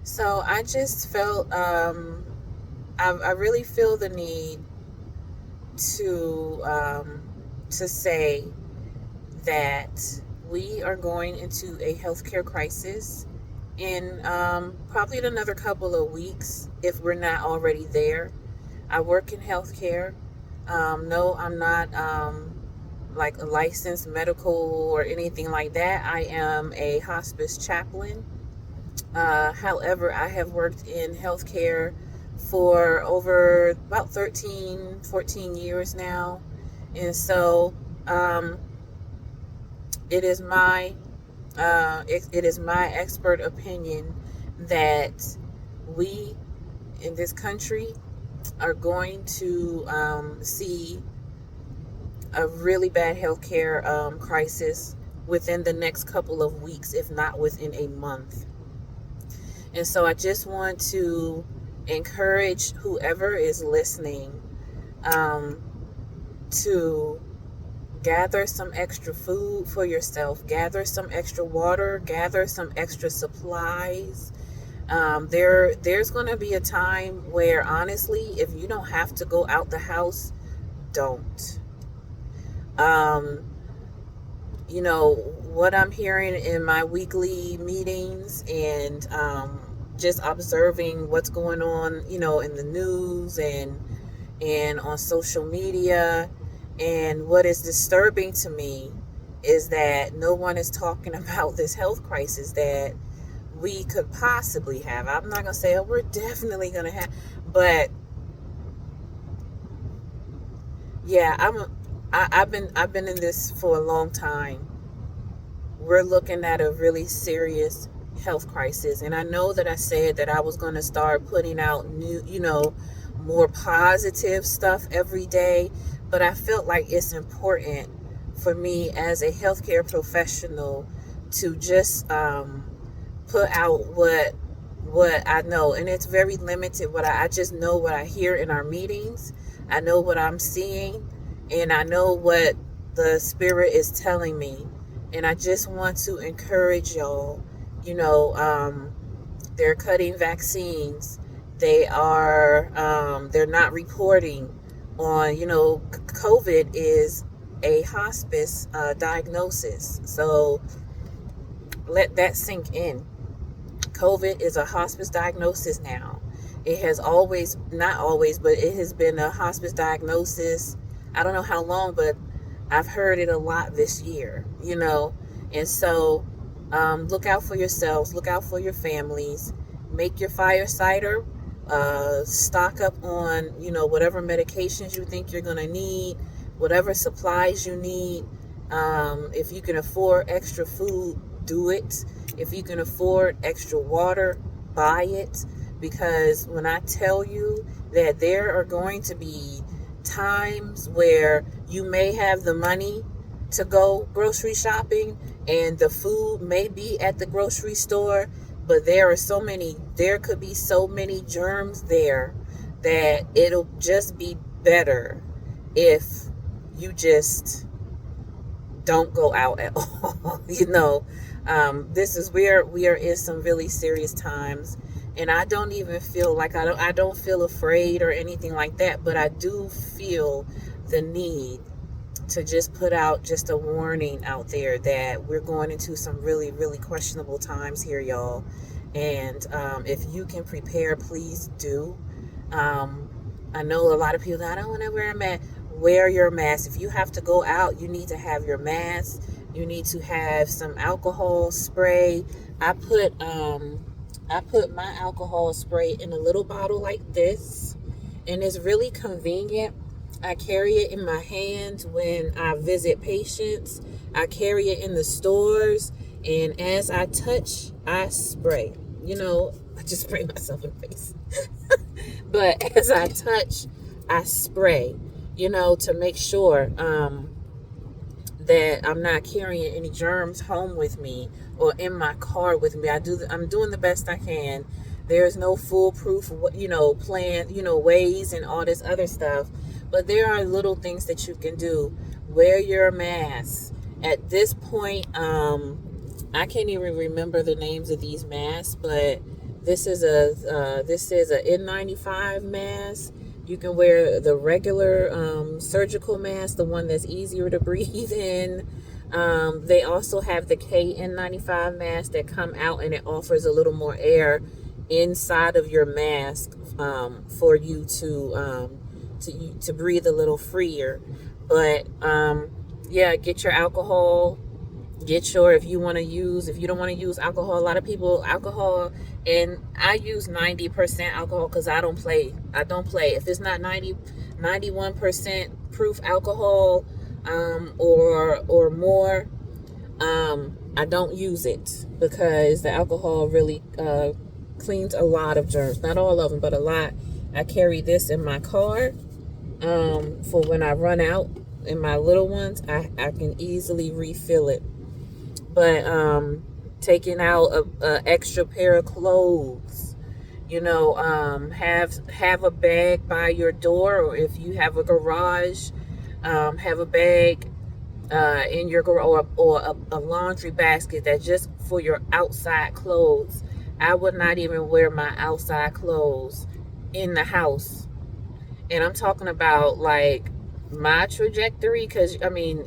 So I just felt, I really feel the need to, to say that we are going into a healthcare crisis in probably in another couple of weeks if we're not already there. I work in healthcare. No, I'm not like a licensed medical or anything like that. I am a hospice chaplain. However, I have worked in healthcare for over about 13, 14 years now. And so um, it is my it is my expert opinion that we in this country are going to see a really bad healthcare crisis within the next couple of weeks, if not within a month. And so I just want to encourage whoever is listening um, to gather some extra food for yourself, gather some extra water, gather some extra supplies. There's going to be a time where, honestly, if you don't have to go out the house, don't. Um, what I'm hearing in my weekly meetings and just observing what's going on, in the news and on social media. And what is disturbing to me is that no one is talking about this health crisis that we could possibly have. I'm not gonna say, oh, we're definitely gonna have, but yeah, I've been in this for a long time. We're looking at a really serious health crisis, and I know that I said that I was going to start putting out new, more positive stuff every day, but I felt like it's important for me as a healthcare professional to just put out what I know, and it's very limited. I just know what I hear in our meetings. I know what I'm seeing, and I know what the spirit is telling me. And I just want to encourage y'all. You know, they're cutting vaccines. They're not reporting on. COVID is a hospice diagnosis. So let that sink in. COVID is a hospice diagnosis now. It has always, not always, but it has been a hospice diagnosis. I don't know how long, but I've heard it a lot this year. And so look out for yourselves, look out for your families, make your fire cider, stock up on, whatever medications you think you're going to need, whatever supplies you need. If you can afford extra food, do it. If you can afford extra water, buy it. Because when I tell you that there are going to be times where you may have the money to go grocery shopping and the food may be at the grocery store, but there could be so many germs there that it'll just be better if you just don't go out at all. This is where we are in some really serious times, and I don't even feel like I don't feel afraid or anything like that, but I do feel the need to just put out just a warning out there that we're going into some really, really questionable times here, y'all. And if you can prepare, please do. Um, I know a lot of people, I don't want to wear a mask. Wear your mask. If you have to go out, you need to have your mask. You need to have some alcohol spray. I put my alcohol spray in a little bottle like this, and it's really convenient. I carry it in my hands when I visit patients. I carry it in the stores, and as I touch, I spray. I just spray myself in the face. But as I touch, I spray, to make sure that I'm not carrying any germs home with me or in my car with me. I'm doing the best I can. There's no foolproof, plan, ways and all this other stuff. But there are little things that you can do. Wear your mask. At this point, I can't even remember the names of these masks, but This is a N95 mask. You can wear the regular surgical mask, the one that's easier to breathe in. They also have the KN95 mask that come out and it offers a little more air inside of your mask for you to breathe a little freer. But yeah, get your alcohol. Get your if you don't want to use alcohol. A lot of people alcohol, and I use 90% alcohol because I don't play if it's not 91% proof alcohol or more. I don't use it because the alcohol really cleans a lot of germs, not all of them but a lot. I carry this in my car for when I run out. In my little ones, I can easily refill it. But taking out a extra pair of clothes, have a bag by your door, or if you have a garage, have a bag in your garage, or a laundry basket that's just for your outside clothes. I would not even wear my outside clothes in the house, and I'm talking about like my trajectory, because I mean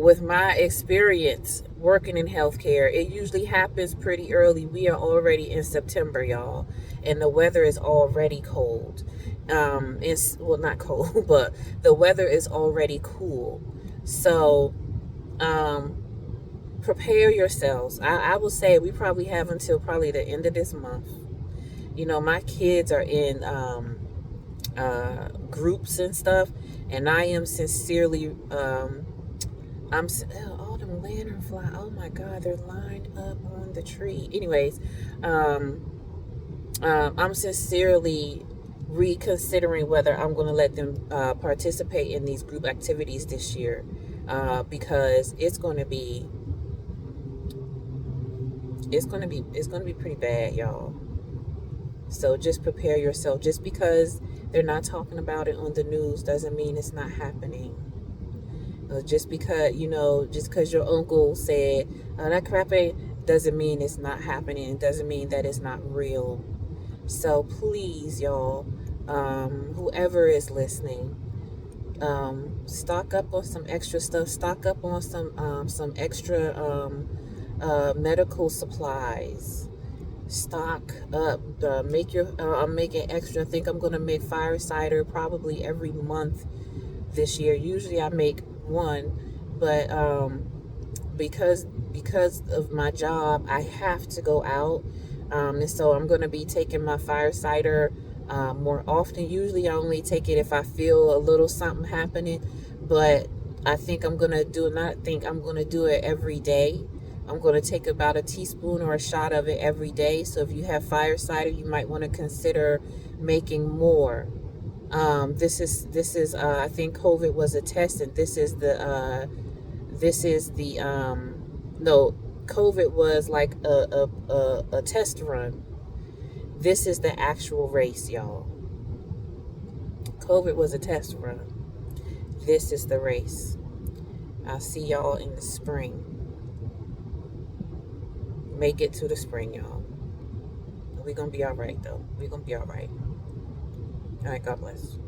with my experience working in healthcare, it usually happens pretty early. We are already in September, y'all, and the weather is already cold. It's, well, not cold, but the weather is already cool. So, um, prepare yourselves. I will say we probably have until probably the end of this month. My kids are in groups and stuff, and I am sincerely all them lantern fly. Oh my God, they're lined up on the tree. Anyways, I'm sincerely reconsidering whether I'm going to let them participate in these group activities this year, because it's going to be pretty bad, y'all. So just prepare yourself. Just because they're not talking about it on the news doesn't mean it's not happening. Just because your uncle said, oh, that crap ain't, doesn't mean it's not happening. It doesn't mean that it's not real. So please, y'all, whoever is listening, stock up on some extra stuff. Stock up on some extra medical supplies. Stock up. I'm making extra. I think I'm gonna make fire cider probably every month this year. Usually I make one, but because of my job, I have to go out, and so I'm going to be taking my fire cider more often. Usually I only take it if I feel a little something happening, but I think I'm going to do not think I'm going to do it every day. I'm going to take about a teaspoon or a shot of it every day. So if you have fire cider, you might want to consider making more. This is I think COVID was a test, and no, COVID was like a test run. This is the actual race, y'all. COVID was a test run. This is the race. I'll see y'all in the spring. Make it to the spring, y'all. We're gonna be all right, though. We're gonna be all right. All right, God bless.